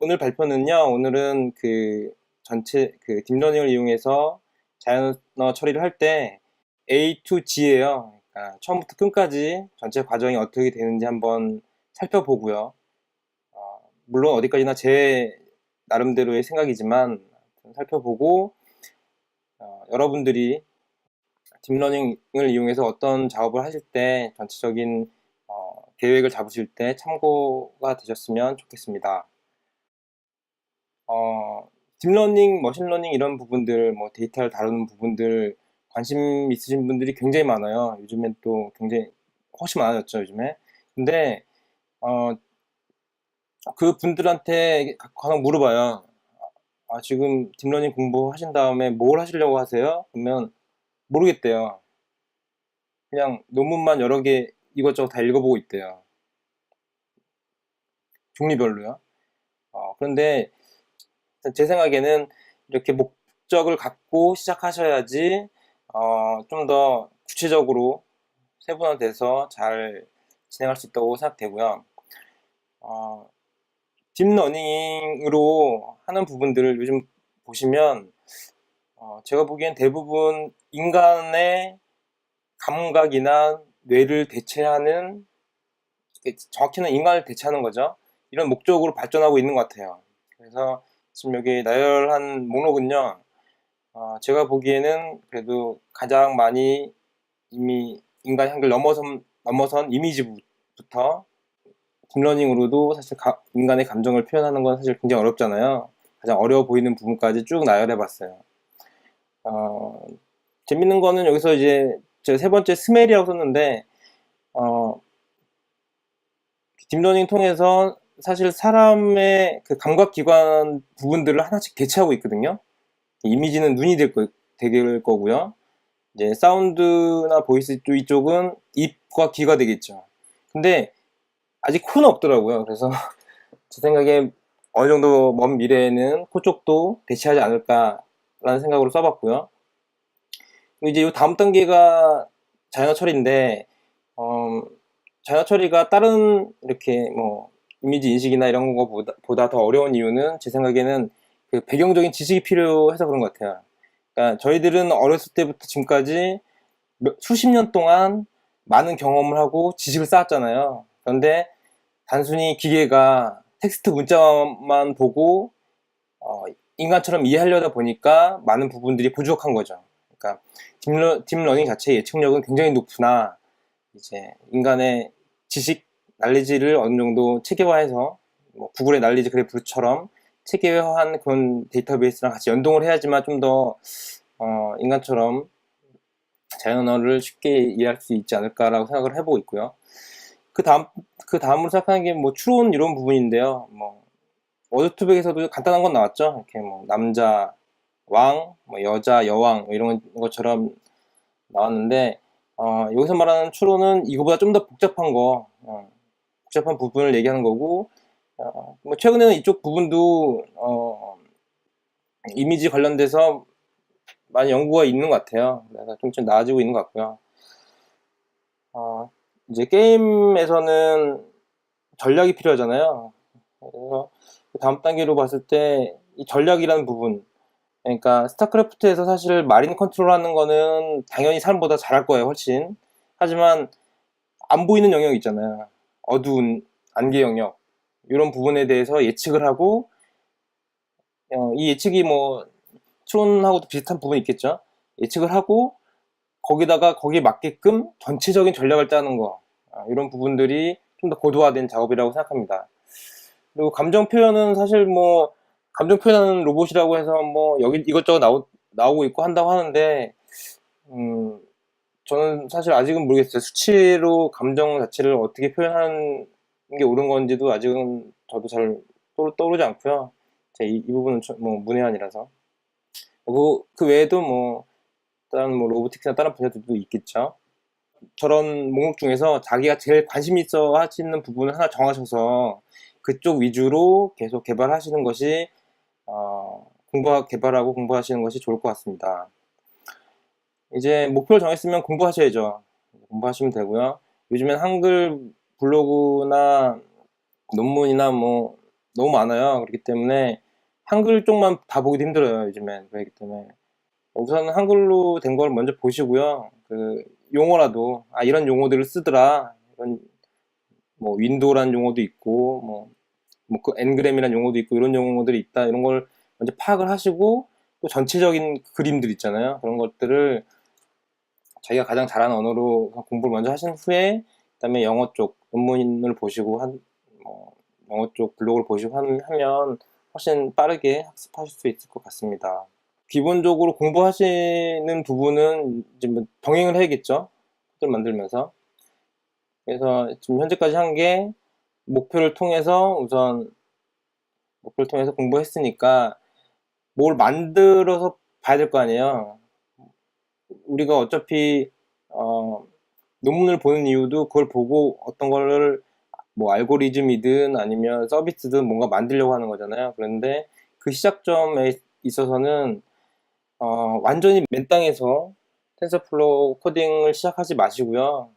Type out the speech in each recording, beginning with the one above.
오늘 발표는요, 오늘은 전체 딥러닝을 이용해서 자연어 처리를 할 때 A to G예요. 그러니까 처음부터 끝까지 전체 과정이 어떻게 되는지 한번 살펴보고요. 물론 어디까지나 제 나름대로의 생각이지만 살펴보고, 여러분들이 딥러닝을 이용해서 어떤 작업을 하실 때 전체적인 계획을 잡으실 때 참고가 되셨으면 좋겠습니다. 어, 딥러닝, 머신러닝 이런 부분들, 뭐 데이터를 다루는 부분들 관심 있으신 분들이 굉장히 많아요. 요즘엔 또 굉장히 훨씬 많아졌죠, 요즘에. 근데 어, 그 분들한테 가서 물어봐요. 지금 딥러닝 공부하신 다음에 뭘 하시려고 하세요? 그러면 모르겠대요. 그냥 논문만 여러 개 이것저것 다 읽어보고 있대요. 종류별로요. 그런데 제 생각에는 이렇게 목적을 갖고 시작하셔야지 좀 더 구체적으로 세분화돼서 잘 진행할 수 있다고 생각되고요. 어, 딥러닝으로 하는 부분들을 요즘 보시면 제가 보기엔 대부분 인간의 감각이나 뇌를 대체하는, 정확히는 인간을 대체하는 거죠. 이런 목적으로 발전하고 있는 것 같아요. 그래서 지금 여기 나열한 목록은요, 제가 보기에는 그래도 가장 많이 이미 인간 한계를 넘어선 이미지부터 딥러닝으로도 사실 인간의 감정을 표현하는 건 사실 굉장히 어렵잖아요. 가장 어려워 보이는 부분까지 쭉 나열해 봤어요. 어, 재밌는 거는 여기서 이제 제가 세 번째 스멜이라고 썼는데, 어, 딥러닝 통해서 사실 사람의 그 감각기관 부분들을 하나씩 대체하고 있거든요. 이미지는 눈이 될 거고요. 이제 사운드나 보이스 이쪽은 입과 귀가 되겠죠. 근데 아직 코는 없더라고요. 그래서 제 생각에 어느 정도 먼 미래에는 코 쪽도 대체하지 않을까라는 생각으로 써봤고요. 그리고 이제 이 다음 단계가 자연어 처리인데, 어, 자연어 처리가 다른 이렇게 뭐 이미지 인식이나 이런 거보다 더 어려운 이유는 제 생각에는 그 배경적인 지식이 필요해서 그런 것 같아요. 그러니까 저희들은 어렸을 때부터 지금까지 수십 년 동안 많은 경험을 하고 지식을 쌓았잖아요. 그런데 단순히 기계가 텍스트 문자만 보고 어, 인간처럼 이해하려다 보니까 많은 부분들이 부족한 거죠. 그러니까 딥러닝 자체의 예측력은 굉장히 높으나 이제 인간의 지식 난리지를 어느 정도 체계화해서 뭐 구글의 난리지 그래프처럼 체계화한 그런 데이터베이스랑 같이 연동을 해야지만 좀 더 인간처럼 자연어를 쉽게 이해할 수 있지 않을까라고 생각을 해보고 있고요. 그 다음, 그 다음으로 생각하는 게 뭐 추론 이런 부분인데요. 뭐, 워드투백에서도 간단한 건 나왔죠. 이렇게 뭐, 남자, 왕, 뭐 여자, 여왕, 뭐 이런 것처럼 나왔는데, 여기서 말하는 추론은 이거보다 좀 더 복잡한 복잡한 부분을 얘기하는 거고, 뭐 최근에는 이쪽 부분도, 이미지 관련돼서 많이 연구가 있는 것 같아요. 그래서 좀 나아지고 있는 것 같고요. 어, 이제 게임에서는 전략이 필요하잖아요. 그래서 다음 단계로 봤을 때 이 전략이라는 부분, 그러니까 스타크래프트에서 사실 마린 컨트롤하는 거는 당연히 사람보다 잘할 거예요, 훨씬. 하지만 안 보이는 영역 있잖아요. 어두운 안개 영역, 이런 부분에 대해서 예측을 하고, 이 예측이 뭐 트론하고도 비슷한 부분이 있겠죠. 예측을 하고 거기다가 거기에 맞게끔 전체적인 전략을 짜는 거, 이런 부분들이 좀 더 고도화된 작업이라고 생각합니다. 그리고 감정 표현은 사실 뭐 감정 표현하는 로봇이라고 해서 뭐 여기 이것저것 나오고 있고 한다고 하는데, 음, 저는 사실 아직은 모르겠어요. 수치로 감정 자체를 어떻게 표현하는 게 옳은 건지도 아직은 저도 잘 떠오르지 않고요. 이 부분은 뭐 문외한이라서. 그 외에도 뭐 다른 뭐 로보틱스나 다른 분야들도 있겠죠. 저런 목록 중에서 자기가 제일 관심 있어 하시는 부분을 하나 정하셔서 그쪽 위주로 계속 개발하시는 것이, 개발하고 공부하시는 것이 좋을 것 같습니다. 이제 목표를 정했으면 공부하셔야죠. 공부하시면 되고요. 요즘엔 한글 블로그나 논문이나 뭐 너무 많아요. 그렇기 때문에 한글 쪽만 다 보기도 힘들어요, 요즘엔. 그렇기 때문에 우선 한글로 된 걸 먼저 보시고요. 그 용어라도 이런 용어들을 쓰더라. 이런 뭐 윈도우라는 용어도 있고 그 엔그램이라는 용어도 있고 이런 용어들이 있다. 이런 걸 먼저 파악을 하시고 또 전체적인 그림들 있잖아요. 그런 것들을 자기가 가장 잘하는 언어로 공부를 먼저 하신 후에 그다음에 영어 쪽 논문을 보시고 뭐 영어 쪽 블로그를 보시고 하면 훨씬 빠르게 학습하실 수 있을 것 같습니다. 기본적으로 공부하시는 부분은 이제 뭐 병행을 해야겠죠. 코드를 만들면서. 그래서 지금 현재까지 한 게 우선 목표를 통해서 공부했으니까 뭘 만들어서 봐야 될 거 아니에요. 우리가 어차피 논문을 보는 이유도 그걸 보고 어떤 거를 뭐 알고리즘이든 아니면 서비스든 뭔가 만들려고 하는 거잖아요. 그런데 그 시작점에 있어서는 완전히 맨 땅에서 텐서플로우 코딩을 시작하지 마시고요.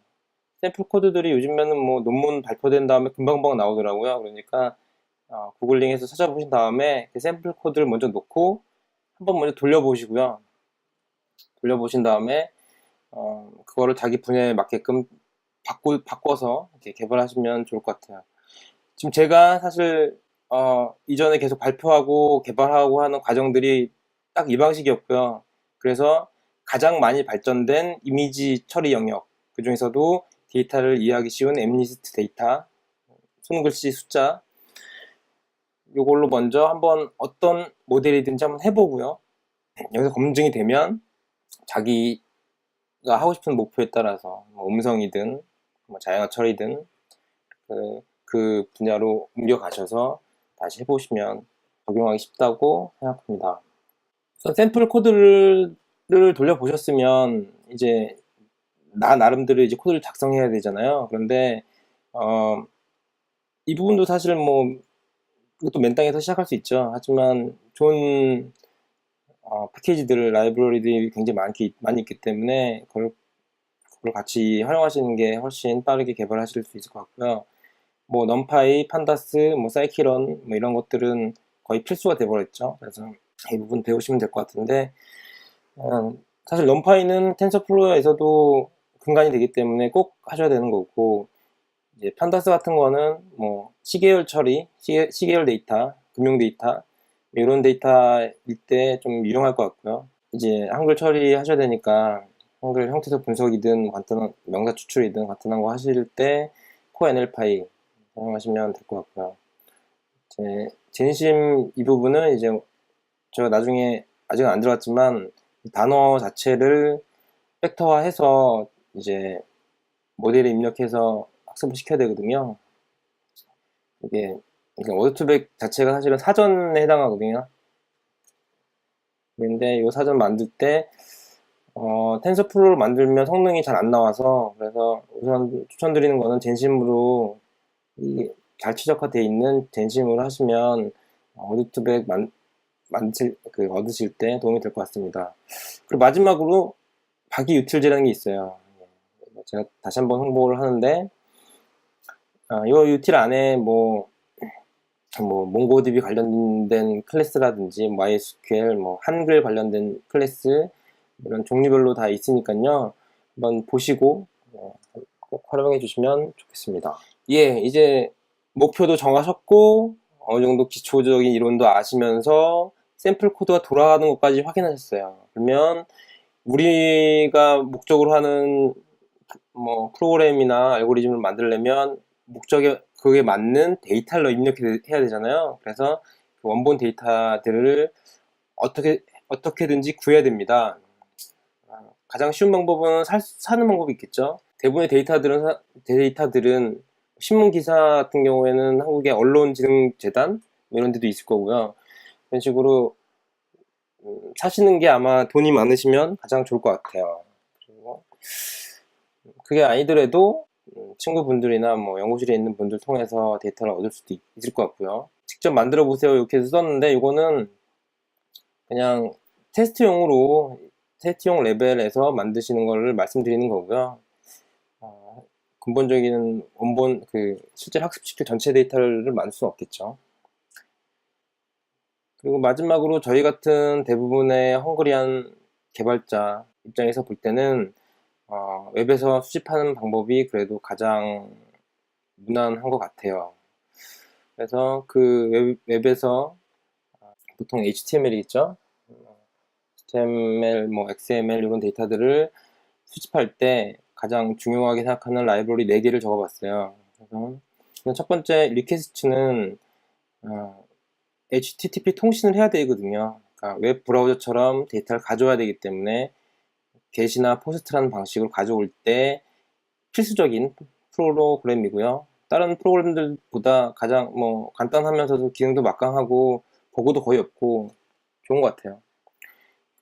샘플 코드들이 요즘에는 뭐 논문 발표된 다음에 금방금방 나오더라고요. 그러니까 구글링해서 찾아보신 다음에 그 샘플 코드를 먼저 놓고 한번 먼저 돌려보시고요. 돌려보신 다음에 그거를 자기 분야에 맞게끔 바꿔서 이렇게 개발하시면 좋을 것 같아요. 지금 제가 사실 이전에 계속 발표하고 개발하고 하는 과정들이 딱 이 방식이었고요. 그래서 가장 많이 발전된 이미지 처리 영역, 그 중에서도 데이터를 이해하기 쉬운 엠니스트 데이터, 손글씨 숫자, 이걸로 먼저 한번 어떤 모델이든지 한번 해보고요. 여기서 검증이 되면 자기가 하고 싶은 목표에 따라서 뭐 음성이든 뭐 자연어 처리든 그 분야로 옮겨가셔서 다시 해보시면 적용하기 쉽다고 생각합니다. 우선 샘플 코드를 돌려보셨으면 이제 나 나름대로 이제 코드를 작성해야 되잖아요. 그런데 이 부분도 사실 뭐 그것도 맨 땅에서 시작할 수 있죠. 하지만 좋은 패키지들, 라이브러리들이 굉장히 많이 있기 때문에 그걸 같이 활용하시는 게 훨씬 빠르게 개발하실 수 있을 것 같고요. 뭐 넘파이, 판다스, 뭐 사이키런 뭐 이런 것들은 거의 필수가 돼버렸죠. 그래서 이 부분 배우시면 될 것 같은데 사실 넘파이는 텐서플로어에서도 근간이 되기 때문에 꼭 하셔야 되는 거고 이제 판다스 같은 거는 뭐 시계열 처리, 시계열 데이터, 금융 데이터 이런 데이터일 때 좀 유용할 것 같고요. 이제 한글 처리하셔야 되니까 한글 형태적 분석이든 간단한 명사 추출이든 간단한 거 하실 때 코어 NL파이 사용하시면 될 것 같고요. 젠심 이 부분은 이제 제가 나중에 아직은 안 들어갔지만 단어 자체를 팩터화해서 이제 모델에 입력해서 학습을 시켜야 되거든요. 이게 워드2백 자체가 사실은 사전에 해당하거든요. 그런데 이 사전 만들 때 텐서플로우를 만들면 성능이 잘 안 나와서 그래서 우선 추천드리는 거는 젠심으로 잘 최적화되어 있는 젠심으로 하시면 워드2백 얻으실 때 도움이 될 것 같습니다. 그리고 마지막으로 바기 유틸즈라는 게 있어요. 제가 다시 한번 홍보를 하는데 이 유틸 안에 뭐 몽고DB 관련된 클래스라든지 MySQL, 한글 관련된 클래스 이런 종류별로 다 있으니까요. 한번 보시고 꼭 활용해 주시면 좋겠습니다. 예, 이제 목표도 정하셨고 어느 정도 기초적인 이론도 아시면서 샘플 코드가 돌아가는 것까지 확인하셨어요. 그러면 우리가 목적으로 하는 프로그램이나 알고리즘을 만들려면 그게 맞는 데이터를 입력해야 되잖아요. 그래서 그 원본 데이터들을 어떻게든지 구해야 됩니다. 가장 쉬운 방법은 사는 방법이 있겠죠. 대부분의 데이터들은 신문 기사 같은 경우에는 한국의 언론진흥재단 이런 데도 있을 거고요. 그런 식으로 사시는 게 아마 돈이 많으시면 가장 좋을 것 같아요. 그리고 그게 아니더라도 친구분들이나 연구실에 있는 분들 통해서 데이터를 얻을 수도 있을 것 같고요. 직접 만들어 보세요 이렇게 해서 썼는데 이거는 그냥 테스트용 레벨에서 만드시는 거를 말씀드리는 거고요. 근본적인 실제 학습시킬 전체 데이터를 만들 수는 없겠죠. 그리고 마지막으로 저희 같은 대부분의 헝그리한 개발자 입장에서 볼 때는 웹에서 수집하는 방법이 그래도 가장 무난한 것 같아요. 그래서 그 웹에서 보통 HTML이 있죠. HTML, 뭐 XML 이런 데이터들을 수집할 때 가장 중요하게 생각하는 라이브러리 4개를 적어봤어요. 그래서 첫 번째 리퀘스트는 HTTP 통신을 해야 되거든요. 그러니까 웹 브라우저처럼 데이터를 가져와야 되기 때문에 get이나 post라는 방식으로 가져올 때 필수적인 프로그램이고요. 다른 프로그램들보다 가장 뭐 간단하면서도 기능도 막강하고 버그도 거의 없고 좋은 것 같아요.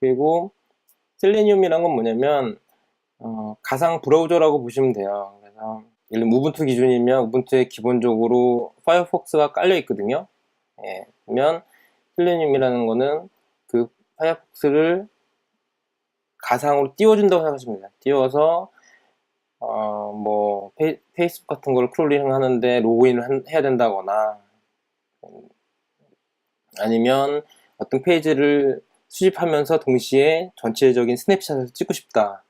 그리고 셀레니움이란 건 뭐냐면 가상 브라우저라고 보시면 돼요. 그래서 예를 들면 우분투 기준이면 우분투에 기본적으로 파이어폭스가 깔려 있거든요. 예, 그러면 셀레니움이라는 거는 그 파이어폭스를 가상으로 띄워준다고 생각하시면 돼요. 띄워서 뭐 페이스북 같은 걸 크롤링 하는데 로그인을 해야 된다거나 아니면 어떤 페이지를 수집하면서 동시에 전체적인 스냅샷을 찍고 싶다.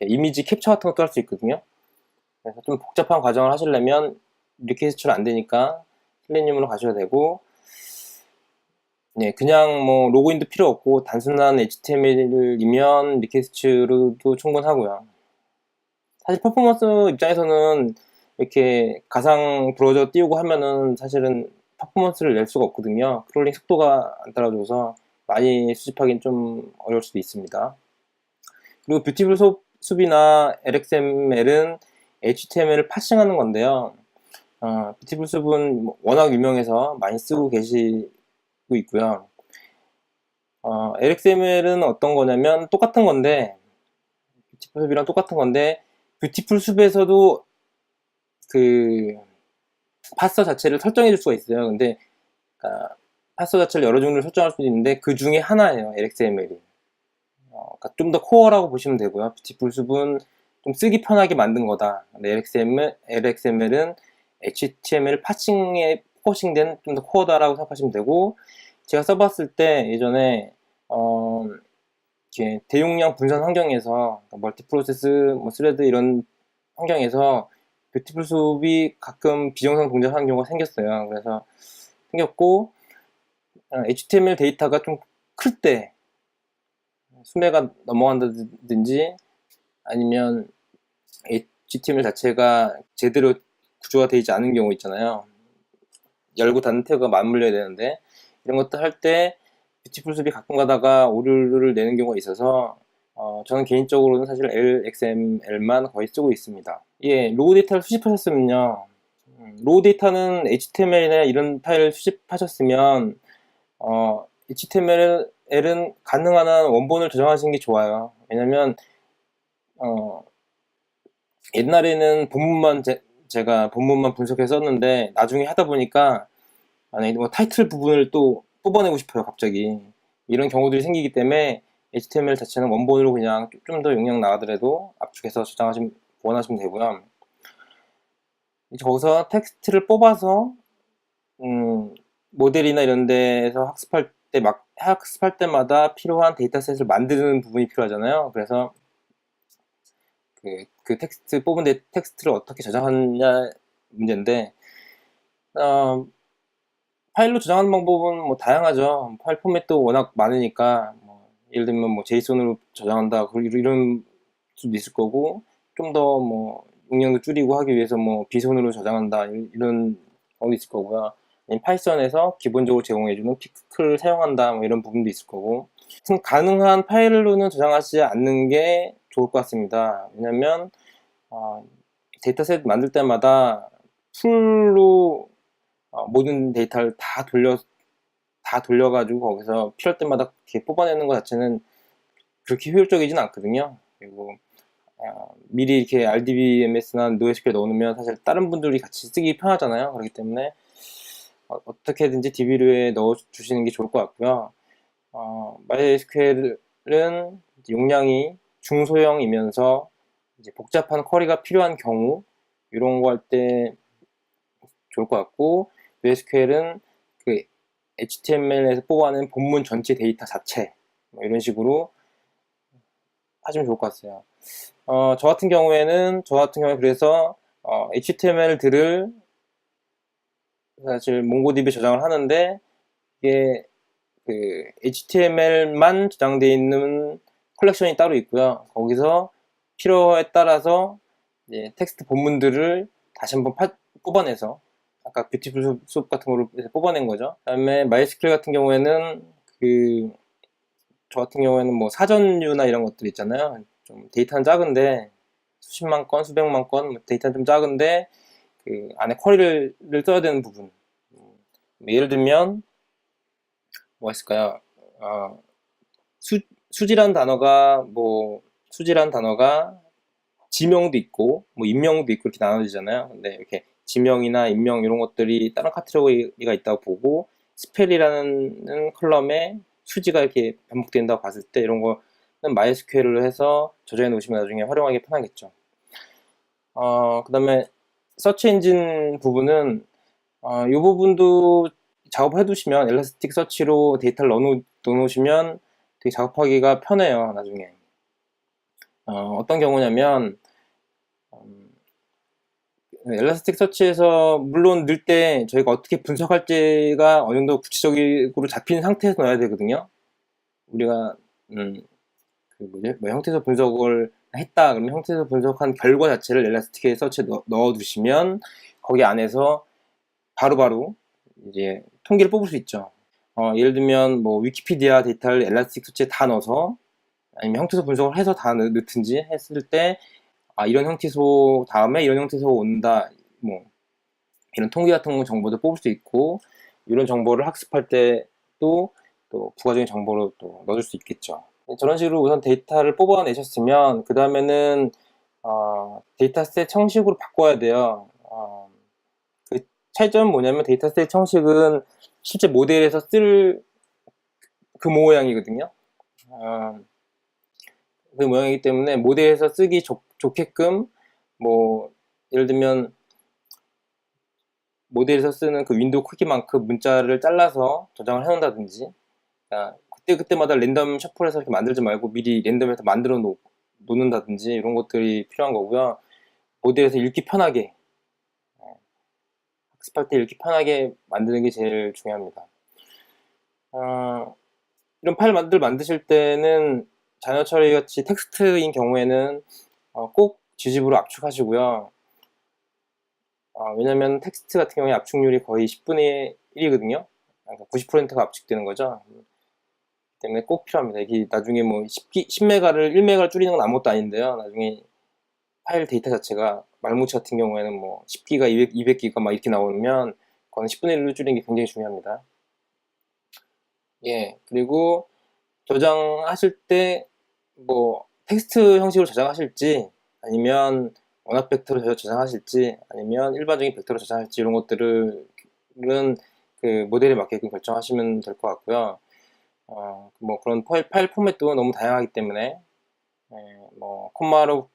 이미지 캡처 같은 것도 할 수 있거든요. 그래서 좀 복잡한 과정을 하시려면 리퀘스트는 안 되니까 셀레니움으로 가셔야 되고, 네, 그냥 뭐 로그인도 필요 없고 단순한 HTML이면 리퀘스트로도 충분하고요. 사실 퍼포먼스 입장에서는 이렇게 가상 브라우저 띄우고 하면은 사실은 퍼포먼스를 낼 수가 없거든요. 크롤링 속도가 안 따라줘서 많이 수집하기는 좀 어려울 수도 있습니다. 그리고 뷰티풀 숲이나 LXML은 HTML을 파싱하는 건데요. 뷰티풀 숲은 워낙 유명해서 많이 쓰고 계시고 있고요. LXML은 어떤 거냐면 똑같은 건데 뷰티풀 숲이랑 똑같은 건데 뷰티풀 숲에서도 그 파서 자체를 설정해 줄 수가 있어요. 근데 파서 자체를 여러 종류를 설정할 수도 있는데 그 중에 하나예요. LXML이. 그러니까 좀 더 코어라고 보시면 되고요. 뷰티풀 숲은 좀 쓰기 편하게 만든 거다. 근데 LXML은 HTML 파싱에 포커싱된 좀 더 코어다라고 생각하시면 되고, 제가 써봤을 때 예전에 이렇게 대용량 분산 환경에서 멀티 프로세스, 뭐 스레드 이런 환경에서 뷰티풀 숲이 가끔 비정상 동작하는 경우가 생겼어요. 그래서 생겼고 HTML 데이터가 좀 클 때 수매가 넘어간다든지 아니면 HTML 자체가 제대로 구조가 되어 있지 않은 경우 있잖아요. 열고 닫는 태그가 맞물려야 되는데 이런 것들 할 때 뷰티풀 숲이 가끔 가다가 오류를 내는 경우가 있어서 저는 개인적으로는 사실 LXML만 거의 쓰고 있습니다. 예, 로우 데이터를 수집하셨으면요. 로우 데이터는 HTML이나 이런 파일을 수집하셨으면 HTML은 가능한 한 원본을 저장하시는 게 좋아요. 왜냐면 옛날에는 본문만 제가 본문만 분석해서 썼는데 나중에 하다 보니까 만약에 뭐 타이틀 부분을 또 뽑아내고 싶어요, 갑자기. 이런 경우들이 생기기 때문에 HTML 자체는 원본으로 그냥 좀 더 용량 나가더라도 압축해서 저장하시면 원하시면 되고요. 이제 거기서 텍스트를 뽑아서 모델이나 이런 데에서 학습할 때마다 필요한 데이터셋을 만드는 부분이 필요하잖아요. 그래서 그 텍스트 뽑은 텍스트를 어떻게 저장하느냐 문제인데 파일로 저장하는 방법은 뭐 다양하죠. 파일 포맷도 워낙 많으니까 예를 들면 뭐 제이손으로 저장한다 이런 수도 있을 거고 좀 더 뭐 용량도 줄이고 하기 위해서 뭐 비손으로 저장한다 이런 경우도 있을 거고요. 파이썬에서 기본적으로 제공해주는 피클을 사용한다 뭐 이런 부분도 있을 거고 가능한 파일로는 저장하지 않는 게 좋을 것 같습니다. 왜냐면 데이터셋 만들 때마다 풀로 모든 데이터를 다 돌려가지고 거기서 필요할 때마다 이렇게 뽑아내는 것 자체는 그렇게 효율적이진 않거든요. 그리고 미리 이렇게 RDBMS나 NoSQL 넣어놓으면 사실 다른 분들이 같이 쓰기 편하잖아요. 그렇기 때문에 어떻게든지 DB류에 넣어주시는 게 좋을 것 같고요. MySQL은 용량이 중소형이면서 이제 복잡한 쿼리가 필요한 경우 이런 거 할 때 좋을 것 같고 NoSQL은 그 HTML에서 뽑아낸 본문 전체 데이터 자체 뭐 이런 식으로 하시면 좋을 것 같아요. 저 같은 경우에 그래서 HTML들을 사실 몽고DB에 저장을 하는데, 이게 그 HTML만 저장되어 있는 컬렉션이 따로 있고요. 거기서 필요에 따라서 이제 텍스트 본문들을 다시 한번 뽑아내서, 아까 뷰티풀 숲 같은 거로 뽑아낸 거죠. 그다음에 MySQL 같은 경우에는 저 같은 경우에는 뭐 사전류나 이런 것들 있잖아요. 좀 데이터는 작은데 수십만 건, 수백만 건, 데이터는 좀 작은데 그 안에 쿼리를 써야 되는 부분. 예를 들면 뭐가 있을까요? 수지란 단어가 지명도 있고 뭐 인명도 있고 이렇게 나눠지잖아요. 근데 이렇게 지명이나 인명 이런 것들이 다른 카테고리가 있다고 보고, 스펠이라는 컬럼에 수지가 이렇게 반복된다고 봤을 때 이런 거는 MySQL로 해서 저장해 놓으시면 나중에 활용하기 편하겠죠. 그 다음에 서치 엔진 부분은 이 부분도 작업해 두시면, 엘라스틱 서치로 데이터를 넣어놓으시면 되게 작업하기가 편해요, 나중에. 어떤 경우냐면, 엘라스틱 서치에서 물론 넣을 때 저희가 어떻게 분석할지가 어느 정도 구체적으로 잡힌 상태에서 넣어야 되거든요. 우리가 형태소 분석을 했다 그러면 형태소 분석한 결과 자체를 엘라스틱 서치에 넣어두시면 거기 안에서 바로바로 이제 통계를 뽑을 수 있죠. 예를 들면 뭐 위키피디아 데이터를 엘라스틱 서치에 다 넣어서, 아니면 형태소 분석을 해서 다 넣든지 했을 때, 이런 형태소 다음에 이런 형태소가 온다, 뭐 이런 통계 같은 정보도 뽑을 수 있고, 이런 정보를 학습할 때 또 부가적인 정보로 또 넣어줄 수 있겠죠. 저런 식으로 우선 데이터를 뽑아내셨으면 그 다음에는 데이터셋 형식으로 바꿔야 돼요. 그 차이점은 뭐냐면, 데이터셋 형식은 실제 모델에서 쓸 그 모양이거든요. 그 모양이기 때문에 모델에서 쓰기 좋게끔, 뭐 예를 들면 모델에서 쓰는 그 윈도우 크기만큼 문자를 잘라서 저장을 해놓는다든지, 그때마다 랜덤 셔플해서 이렇게 만들지 말고 미리 랜덤에서 만들어 놓는다든지, 이런 것들이 필요한 거고요. 모델에서 읽기 편하게, 학습할 때 읽기 편하게 만드는 게 제일 중요합니다. 이런 파일 만드실 때는 자녀 처리 같이 텍스트인 경우에는 꼭 지집으로 압축하시고요. 왜냐면 텍스트 같은 경우에 압축률이 거의 10분의 1이거든요. 그러니까 90%가 압축되는 거죠. 때문에 꼭 필요합니다. 이게 나중에 뭐 10메가를 1메가를 줄이는 건 아무것도 아닌데요. 나중에 파일 데이터 자체가 말무치 같은 경우에는 뭐 10기가, 200기가 막 이렇게 나오면 그건 10분의 1로 줄이는 게 굉장히 중요합니다. 예, 그리고 저장하실 때 뭐 텍스트 형식으로 저장하실지, 아니면 원합 벡터로 저장하실지, 아니면 일반적인 벡터로 저장할지, 이런 것들은 그 모델에 맞게끔 결정하시면 될 것 같고요. 뭐 그런 파일 포맷도 너무 다양하기 때문에, 뭐 콤마로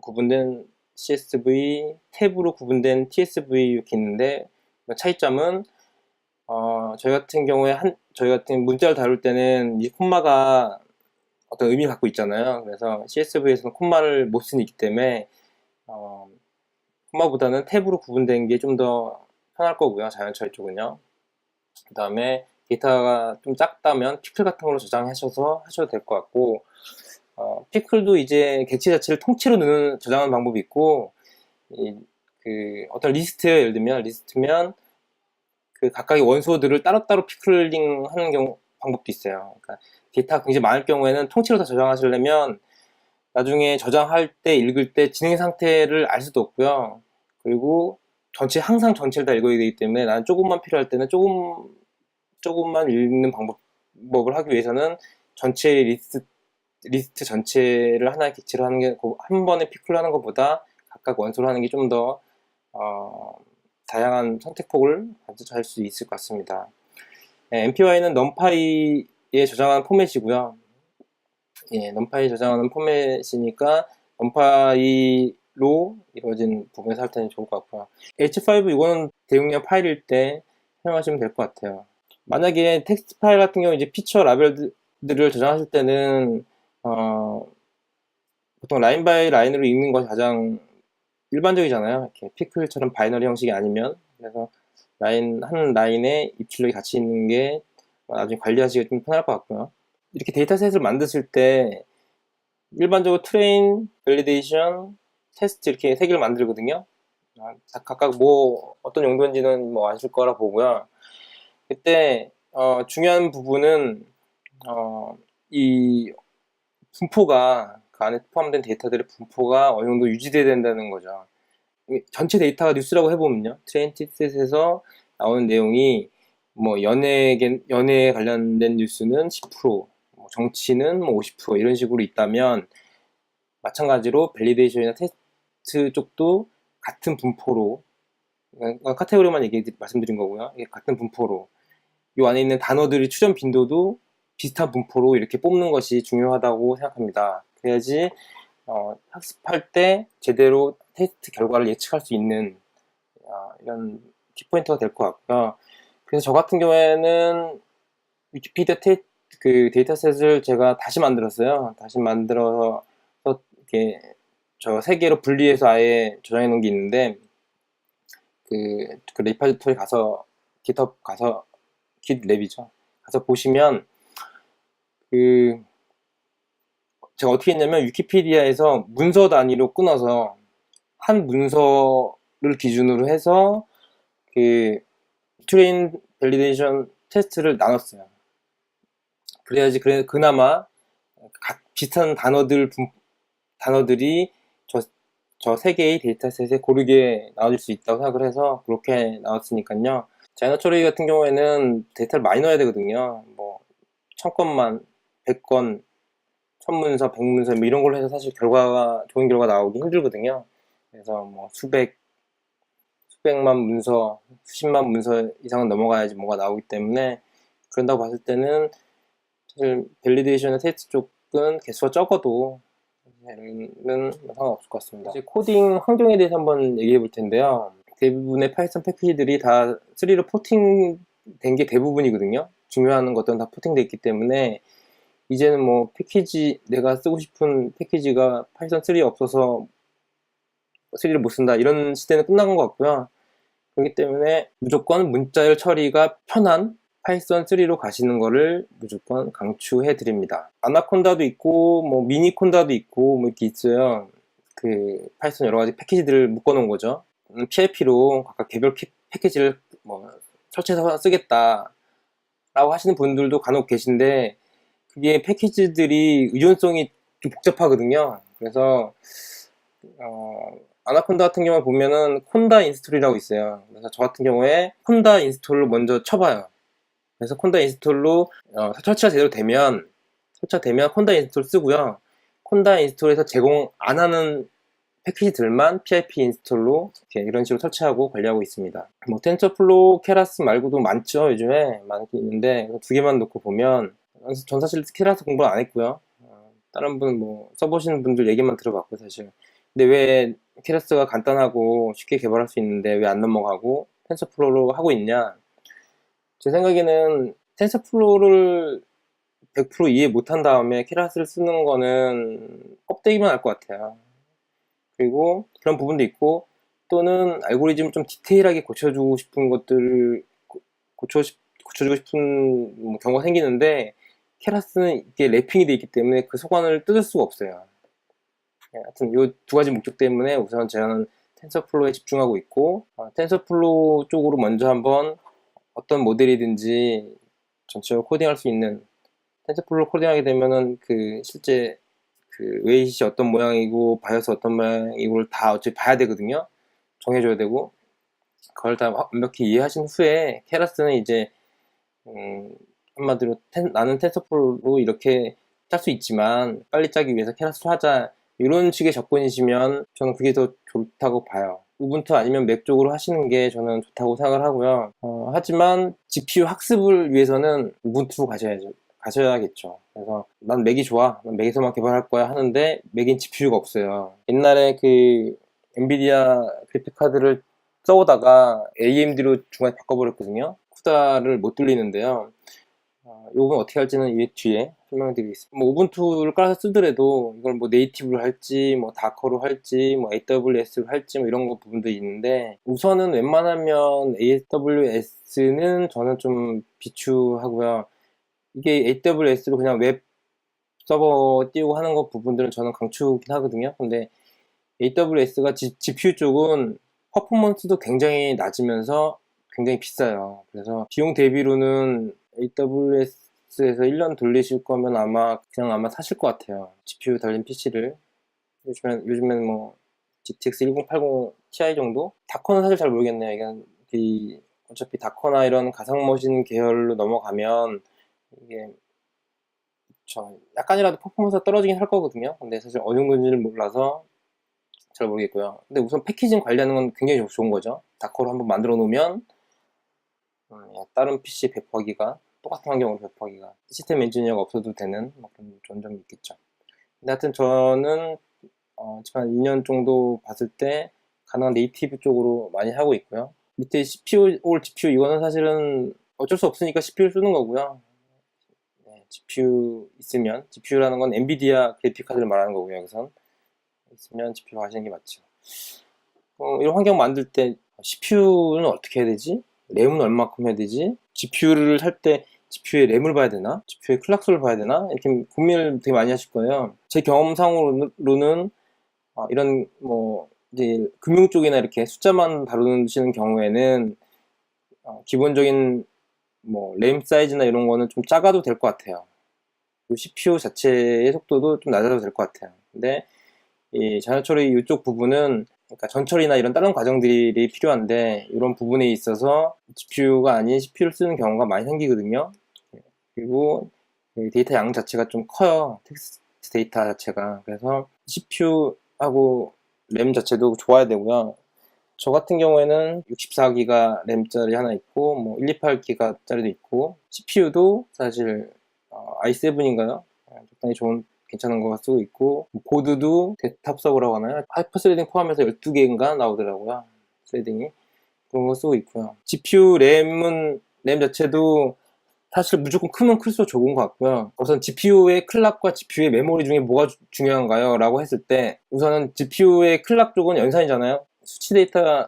구분된 CSV, 탭으로 구분된 TSV 이렇게 있는데, 차이점은 저희 같은 문자를 다룰 때는 이 콤마가 어떤 의미를 갖고 있잖아요. 그래서 CSV에서는 콤마를 못 쓰기 때문에 콤마보다는 탭으로 구분된 게 좀 더 편할 거고요, 자연 처리 쪽은요. 그 다음에 데이터가 좀 작다면 피클 같은 걸로 저장하셔서 하셔도 될 것 같고, 피클도 이제 객체 자체를 통째로 저장하는 방법이 있고, 어떤 리스트예요. 예를 들면 리스트면 그 각각의 원소들을 따로따로 피클링 하는 방법도 있어요. 그러니까 데이터가 굉장히 많을 경우에는 통째로 다 저장하시려면 나중에 저장할 때, 읽을 때 진행 상태를 알 수도 없고요. 그리고 항상 전체를 다 읽어야 되기 때문에, 나는 조금만 필요할 때는 조금만 읽는 방법을 하기 위해서는 전체 리스트 전체를 하나의 객체로 하는 게, 한 번에 피클로 하는 것보다 각각 원소로 하는 게 좀 더 다양한 선택폭을 가질 수 있을 것 같습니다. MPY는 numPy에 저장하는 포맷이고요. numPy 저장하는 포맷이니까 numPy로 이루어진 부분에서 할 때는 좋을 것 같고요. H5 이거는 대용량 파일일 때 사용하시면 될 것 같아요. 만약에 텍스트 파일 같은 경우 이제 피처 라벨들을 저장하실 때는 보통 라인 바이 라인으로 읽는 것이 가장 일반적이잖아요. 이렇게 피클처럼 바이너리 형식이 아니면. 그래서 한 라인에 입출력이 같이 있는 게 나중에 관리하시기 좀 편할 것 같고요. 이렇게 데이터셋을 만드실 때 일반적으로 트레인, 밸리데이션, 테스트 이렇게 세 개를 만들거든요. 각각 뭐 어떤 용도인지는 뭐 아실 거라 보고요. 그때 중요한 부분은 이 분포가 그 안에 포함된 데이터들의 분포가 어느 정도 유지돼야 된다는 거죠. 전체 데이터가 뉴스라고 해보면요, 트레인티셋에서 나오는 내용이 뭐 연애에 관련된 뉴스는 10%, 뭐 정치는 뭐 50% 이런 식으로 있다면, 마찬가지로 밸리데이션이나 테스트 쪽도 같은 분포로, 카테고리만 말씀드린 거고요. 같은 분포로 이 안에 있는 단어들의 추정 빈도도 비슷한 분포로 이렇게 뽑는 것이 중요하다고 생각합니다. 그래야지 학습할 때 제대로 테스트 결과를 예측할 수 있는 이런 키포인트가 될 것 같고요. 그래서 저 같은 경우에는 위키피디아 그 데이터셋을 제가 다시 만들었어요. 다시 만들어서 이렇게 저 세 개로 분리해서 아예 저장해 놓은 게 있는데, 그 리파지토리 가서 깃허브 가서 깃랩이죠. 가서 보시면 제가 어떻게 했냐면 위키피디아에서 문서 단위로 끊어서 한 문서를 기준으로 해서 그 트레인 밸리데이션 테스트를 나눴어요. 그래야지 그나마 비슷한 단어들이 저 세 개의 데이터셋에 고르게 나눠질 수 있다고 생각을 해서 그렇게 나왔으니까요. 자이너 처리 같은 경우에는 데이터를 많이 넣어야 되거든요. 뭐 1000건만 100건 1000문서 100문서 뭐 이런 걸로 해서 사실 좋은 결과 나오기 힘들거든요. 그래서 뭐 수백만 문서, 수십만 문서 이상은 넘어가야지 뭐가 나오기 때문에, 그런다고 봤을 때는 사실 밸리데이션의 테스트 쪽은 개수가 적어도 는 상관없을 것 같습니다. 이제 코딩 환경에 대해서 한번 얘기해 볼 텐데요. 대부분의 파이썬 패키지들이 다 3로 포팅된 게 대부분이거든요. 중요한 것들은 다 포팅돼 있기 때문에 이제는 뭐 내가 쓰고 싶은 패키지가 파이썬 3 없어서 3를 못 쓴다 이런 시대는 끝난 것 같고요. 그렇기 때문에 무조건 문자열 처리가 편한 파이썬 3로 가시는 거를 무조건 강추해 드립니다. 아나콘다도 있고 뭐 미니콘다도 있고 뭐 이렇게 있어요. 그 파이썬 여러 가지 패키지들을 묶어 놓은 거죠. PIP로 각각 개별 패키지를 뭐 설치해서 쓰겠다 라고 하시는 분들도 간혹 계신데, 그게 패키지들이 의존성이 좀 복잡하거든요. 그래서 아나콘다 같은 경우에 보면은 콘다 인스톨이라고 있어요. 그래서 저 같은 경우에 콘다 인스톨로 먼저 쳐봐요. 그래서 콘다 인스톨로 설치가 제대로 되면 콘다 인스톨 쓰고요. 콘다 인스톨에서 제공 안 하는 패키지들만 PIP 인스톨로 이런 식으로 설치하고 관리하고 있습니다. 뭐 텐서플로우, 케라스 말고도 많죠. 요즘에 많긴 있는데 두 개만 놓고 보면, 전 사실 케라스 공부를 안 했고요. 다른 분 뭐 써보시는 분들 얘기만 들어봤고 사실. 근데 왜 케라스가 간단하고 쉽게 개발할 수 있는데 왜 안 넘어가고 텐서플로우로 하고 있냐? 제 생각에는 텐서플로우를 100% 이해 못한 다음에 케라스를 쓰는 거는 껍데기만 할 것 같아요. 그리고 그런 부분도 있고, 또는 알고리즘을 좀 디테일하게 고쳐주고 싶은 것들을 고쳐주고 싶은 뭐 경우가 생기는데, 케라스는 이게 랩핑이 되어 있기 때문에 그 소관을 뜯을 수가 없어요. 하여튼 이 두 가지 목적 때문에 우선 저는 텐서플로우에 집중하고 있고, 텐서플로우 쪽으로 먼저 한번 어떤 모델이든지 전체적으로 코딩할 수 있는, 텐서플로우 코딩하게 되면은 실제 웨이시 어떤 모양이고 바이오스 어떤 모양이고를 다 어차피 봐야 되거든요. 정해줘야 되고, 그걸 다 완벽히 이해하신 후에 케라스는 이제 한마디로 나는 텐서플로우로 이렇게 짤 수 있지만 빨리 짜기 위해서 케라스로 하자, 이런 식의 접근이시면 저는 그게 더 좋다고 봐요. 우분투 아니면 맥 쪽으로 하시는 게 저는 좋다고 생각을 하고요. 하지만 GPU 학습을 위해서는 우분투로 가셔야겠죠. 그래서 난 맥이 좋아, 난 맥에서만 개발할 거야 하는데 맥인 GPU가 없어요. 옛날에 엔비디아 그래픽 카드를 써오다가 AMD로 중간에 바꿔버렸거든요. 쿠다를 못 돌리는데요. 요건 어떻게 할지는 이 뒤에 설명드리겠습니다. 뭐 우분투를 깔아서 쓰더라도 이걸 뭐 네이티브로 할지 뭐 다커로 할지 뭐 AWS로 할지 뭐 이런 거 부분도 있는데, 우선은 웬만하면 AWS는 저는 좀 비추하고요. 이게 AWS로 그냥 웹 서버 띄우고 하는 거 부분들은 저는 강추긴 하거든요. 근데 AWS가 GPU 쪽은 퍼포먼스도 굉장히 낮으면서 굉장히 비싸요. 그래서 비용 대비로는 AWS에서 1년 돌리실 거면 아마 사실 것 같아요. GPU 달린 PC를. 요즘엔 뭐 GTX 1080 Ti 정도? 다커는 사실 잘 모르겠네요. 어차피 다커나 이런 가상머신 계열로 넘어가면 이게 약간이라도 퍼포먼스가 떨어지긴 할 거거든요. 근데 사실 어느 정도인지를 몰라서 잘 모르겠고요. 근데 우선 패키징 관리하는 건 굉장히 좋은 거죠. 다커로 한번 만들어 놓으면 다른 PC 배포하기가, 똑같은 환경으로 배포하기가, 시스템 엔지니어가 없어도 되는 그런 좋은 점이 있겠죠. 근데 하여튼 저는 지금 한 2년 정도 봤을 때 가능한 네이티브 쪽으로 많이 하고 있고요. 밑에 CPU, 올 GPU 이거는 사실은 어쩔 수 없으니까 CPU를 쓰는 거고요. GPU 있으면, GPU라는 건 엔비디아 그래픽카드를 말하는 거고요. 여기선 있으면 GPU 하시는 게 맞죠. 이런 환경 만들 때 CPU는 어떻게 해야 되지? 램은 얼마큼 해야 되지? GPU를 살 때 GPU의 램을 봐야 되나? GPU의 클락수를 봐야 되나? 이렇게 고민을 되게 많이 하실 거예요. 제 경험상으로는 이런 뭐 이제 금융 쪽이나 이렇게 숫자만 다루시는 경우에는 기본적인 뭐 램 사이즈나 이런 거는 좀 작아도 될 것 같아요. CPU 자체의 속도도 좀 낮아도 될 것 같아요. 근데 이 자녀 처리 이쪽 부분은, 그러니까 전처리나 이런 다른 과정들이 필요한데, 이런 부분에 있어서 GPU가 아닌 CPU를 쓰는 경우가 많이 생기거든요. 그리고 데이터 양 자체가 좀 커요. 텍스트 데이터 자체가. 그래서 CPU하고 램 자체도 좋아야 되고요. 저 같은 경우에는 64기가 램짜리 하나 있고, 뭐 128기가짜리도 있고, CPU도 사실 i7인가요? 적당히 좋은 괜찮은 거 쓰고 있고, 보드도 데스크탑 서버라고 하나요? 하이퍼 스레딩 포함해서 12개인가 나오더라고요. 스레딩이. 그런 거 쓰고 있고요. GPU 램 자체도 사실 무조건 크면 클수록 좋은 것 같고요. 우선 GPU의 클락과 GPU의 메모리 중에 뭐가 중요한가요? 라고 했을 때, 우선은 GPU의 클락 쪽은 연산이잖아요. 수치 데이터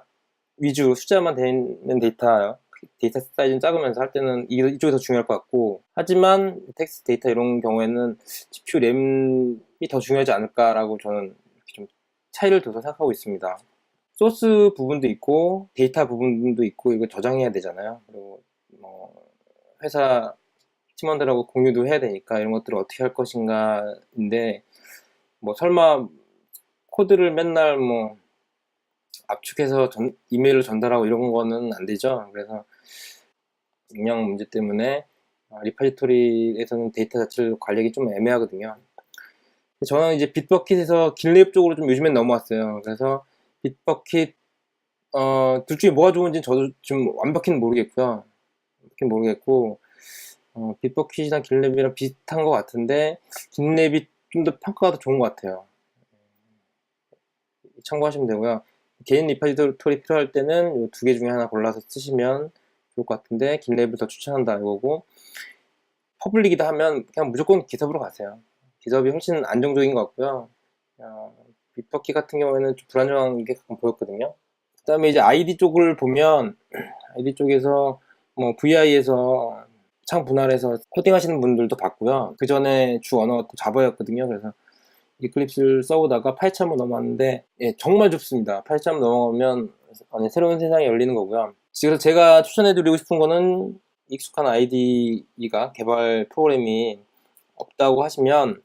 위주, 숫자만 되는 데이터 사이즈는 작으면서 할 때는 이쪽이 더 중요할 것 같고, 하지만 텍스트 데이터 이런 경우에는 GPU 램이 더 중요하지 않을까라고 저는 이렇게 좀 차이를 둬서 생각하고 있습니다. 소스 부분도 있고 데이터 부분도 있고, 이거 저장해야 되잖아요. 그리고 뭐 회사 팀원들하고 공유도 해야 되니까 이런 것들을 어떻게 할 것인가인데, 뭐 설마 코드를 맨날 뭐 압축해서 이메일을 전달하고 이런 거는 안 되죠. 그래서 용량 문제 때문에 리파지토리에서는 데이터 자체를 관리하기 좀 애매하거든요. 저는 이제 빗버킷에서 길랩 쪽으로 좀 요즘엔 넘어왔어요. 그래서 빗버킷 둘 중에 뭐가 좋은지 저도 좀 완벽히는 모르겠고요. 빗버킷이랑 길랩이랑 비슷한 것 같은데 길랩이 좀 더 평가가 더 좋은 것 같아요. 참고하시면 되고요. 개인 리파지토리 필요할 때는 이 두 개 중에 하나 골라서 쓰시면 좋을 것 같은데, 길랩을 더 추천한다 이거고, 퍼블릭이다 하면 그냥 무조건 기섭으로 가세요. 기섭이 훨씬 안정적인 것 같고요. 빗버킷 같은 경우에는 좀 불안정한 게 가끔 보였거든요. 그 다음에 이제 아이디 쪽을 보면, 아이디 쪽에서 뭐 VI에서 창 분할해서 코딩 하시는 분들도 봤고요. 그 전에 주 언어가 또 자바였거든요. 그래서 이클립스를 써보다가 파이참으로 넘어왔는데, 정말 좋습니다. 파이참 넘어가면 새로운 세상이 열리는 거고요. 그래서 제가 추천해드리고 싶은 거는, 익숙한 IDE가 개발 프로그램이 없다고 하시면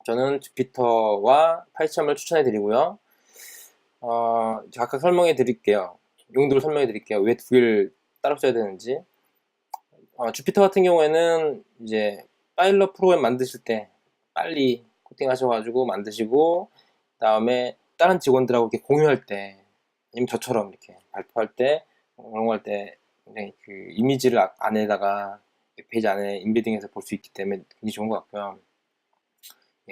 저는 주피터와 파이참을 추천해드리고요. 각각 설명해드릴게요. 용도를 설명해드릴게요. 왜 두 개를 따로 써야 되는지. 주피터 같은 경우에는 이제 파일럿 프로그램 만드실 때 빨리 코딩 하셔가지고 만드시고, 다음에 다른 직원들하고 이렇게 공유할 때, 아니면 저처럼 이렇게 발표할 때, 그런 거 할 때 굉장히 그 이미지를 안에다가 페이지 안에 인베딩해서 볼 수 있기 때문에 굉장히 좋은 것 같고요.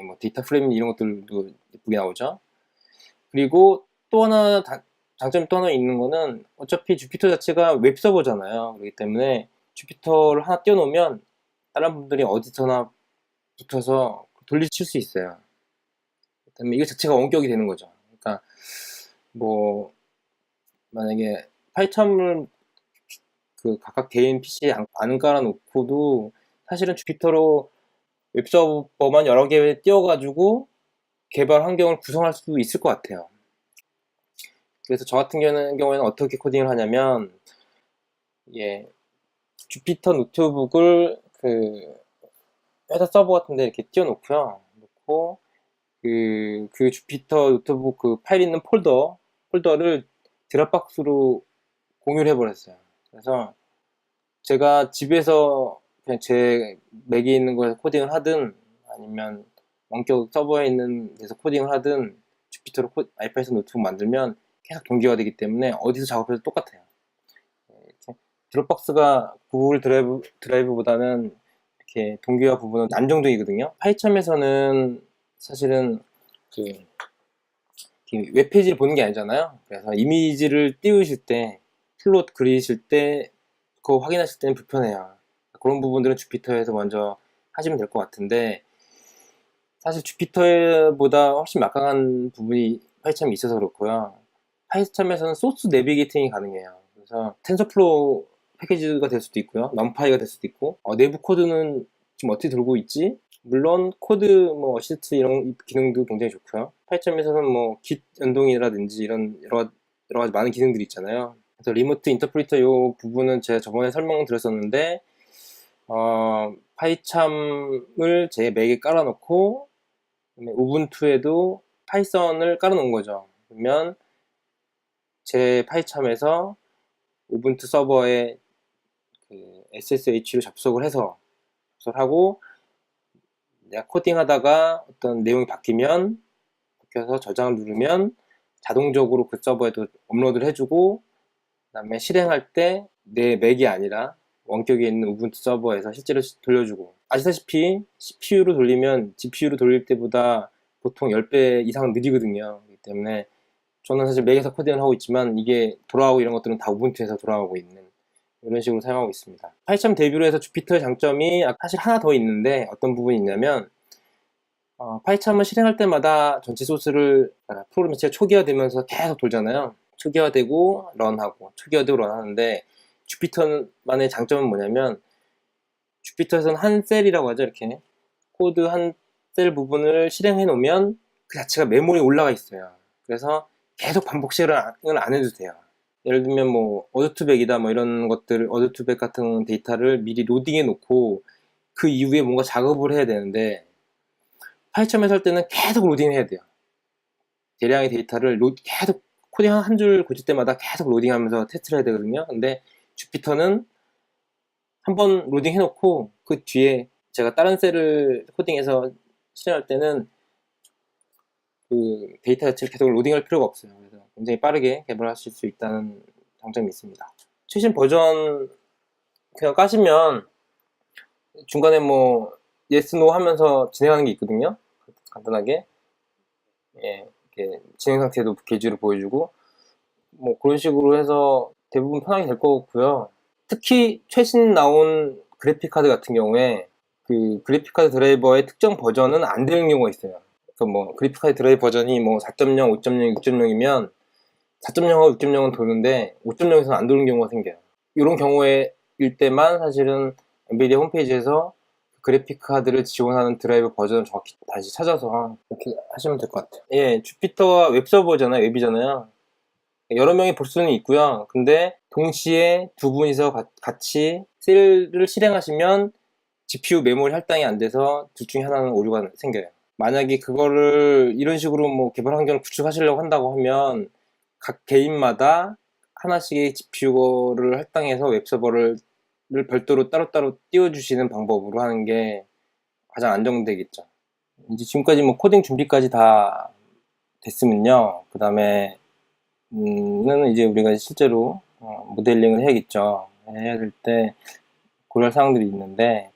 뭐 데이터 프레임 이런 것들도 예쁘게 나오죠. 그리고 또 하나 장점이 또 하나 있는 거는 어차피 주피터 자체가 웹서버잖아요. 그렇기 때문에 주피터를 하나 띄워놓으면 다른 분들이 어디서나 붙어서 돌리칠 수 있어요. 그다음에 이거 자체가 원격이 되는 거죠. 그러니까 뭐 만약에 파이참을 그 각각 개인 PC에 안 깔아놓고도 사실은 주피터로 웹서버만 여러 개 띄워가지고 개발 환경을 구성할 수도 있을 것 같아요. 그래서 저 같은 경우에는 어떻게 코딩을 하냐면, 예, 주피터 노트북을 그 회사 서버 같은 데 이렇게 띄워놓고요. 놓고 그 주피터 노트북 그 파일 있는 폴더를 드랍박스로 공유를 해버렸어요. 그래서 제가 집에서 그냥 제 맥에 있는 거에서 코딩을 하든 아니면 원격 서버에 있는 데서 코딩을 하든 주피터로 아이파이썬 노트북 만들면 계속 동기화되기 때문에 어디서 작업해도 똑같아요. 이렇게 드롭박스가 구글 드라이브보다는 이렇게 동기화 부분은 안정적이거든요. 파이참에서는 사실은 그 웹페이지를 보는 게 아니잖아요. 그래서 이미지를 띄우실 때 플롯 그리실 때 그거 확인하실 때는 불편해요. 그런 부분들은 주피터에서 먼저 하시면 될 것 같은데, 사실 주피터보다 훨씬 막강한 부분이 파이참이 있어서 그렇고요. 파이참에서는 소스 내비게이팅이 가능해요. 그래서 텐서플로우 패키지가 될 수도 있고요. 넘파이가 될 수도 있고, 내부 코드는 지금 어떻게 돌고 있지? 물론 코드 뭐 어시스트 이런 기능도 굉장히 좋고요. 파이참에서는 뭐 git 연동이라든지 이런 여러 가지 많은 기능들이 있잖아요. 그래서 리모트 인터프리터 이 부분은 제가 저번에 설명드렸었는데, 파이참을 제 맥에 깔아놓고 우분투에도 파이썬을 깔아놓은 거죠. 그러면 제 파이참에서 우분투 서버에 그 SSH로 접속을 하고 내가 코딩하다가 어떤 내용이 바뀌어서 저장을 누르면 자동적으로 그 서버에도 업로드를 해주고, 그 다음에 실행할 때 내 맥이 아니라 원격에 있는 우분투 서버에서 실제로 돌려주고, 아시다시피 CPU로 돌리면 GPU로 돌릴 때보다 보통 10배 이상 느리거든요. 그렇기 때문에 저는 사실 맥에서 코딩을 하고 있지만 이게 돌아오고 이런 것들은 다 우분투에서 돌아오고 있는 이런 식으로 사용하고 있습니다. 파이참 대비로 해서 주피터의 장점이 사실 하나 더 있는데, 어떤 부분이 있냐면 파이참을 실행할 때마다 전체 소스를 프로그램 자체가 초기화되면서 계속 돌잖아요. 초기화되고 런하고 초기화되고 런하는데, 주피터만의 장점은 뭐냐면 주피터에서는 한 셀이라고 하죠. 이렇게 코드 한 셀 부분을 실행해 놓으면 그 자체가 메모리에 올라가 있어요. 그래서 계속 반복 실행을 안 해도 돼요. 예를 들면 뭐 어드투백이다 뭐 이런 것들, 어드투백 같은 데이터를 미리 로딩해 놓고 그 이후에 뭔가 작업을 해야 되는데, 파이참에서 할 때는 계속 로딩해야 돼요. 대량의 데이터를 계속 코딩 한 줄 고칠 때마다 계속 로딩하면서 테스트를 해야 되거든요. 근데 주피터는 한번 로딩 해놓고 그 뒤에 제가 다른 셀을 코딩해서 실행할 때는 그 데이터 자체를 계속 로딩할 필요가 없어요. 그래서 굉장히 빠르게 개발하실 수 있다는 장점이 있습니다. 최신 버전 그냥 까시면 중간에 뭐 yes, no 하면서 진행하는 게 있거든요. 간단하게, 예, 이렇게 진행 상태도 게시로 보여주고 뭐 그런 식으로 해서 대부분 편하게 될 것 같고요. 특히 최신 나온 그래픽카드 같은 경우에 그 그래픽카드 드라이버의 특정 버전은 안 되는 경우가 있어요. 그러니까 뭐 그래픽카드 드라이버 버전이 뭐 4.0, 5.0, 6.0이면 4.0하고 6.0은 도는데 5.0에서는 안 도는 경우가 생겨요. 이런 경우일 때만 사실은 엔비디아 홈페이지에서 그래픽카드를 지원하는 드라이버 버전을 정확히 다시 찾아서 이렇게 하시면 될 것 같아요. 예, 주피터가 웹서버잖아요. 웹이잖아요. 여러 명이 볼 수는 있고요. 근데 동시에 두 분이서 같이 셀을 실행하시면 GPU 메모리 할당이 안 돼서 둘 중에 하나는 오류가 생겨요. 만약에 그거를 이런 식으로 뭐 개발 환경을 구축하시려고 한다고 하면 각 개인마다 하나씩의 GPU를 할당해서 웹서버를 별도로 따로따로 띄워주시는 방법으로 하는 게 가장 안정되겠죠. 이제 지금까지 뭐 코딩 준비까지 다 됐으면요. 그 다음에 는 이제 우리가 실제로 모델링을 해야겠죠. 해야 될 때 고려할 사항들이 있는데,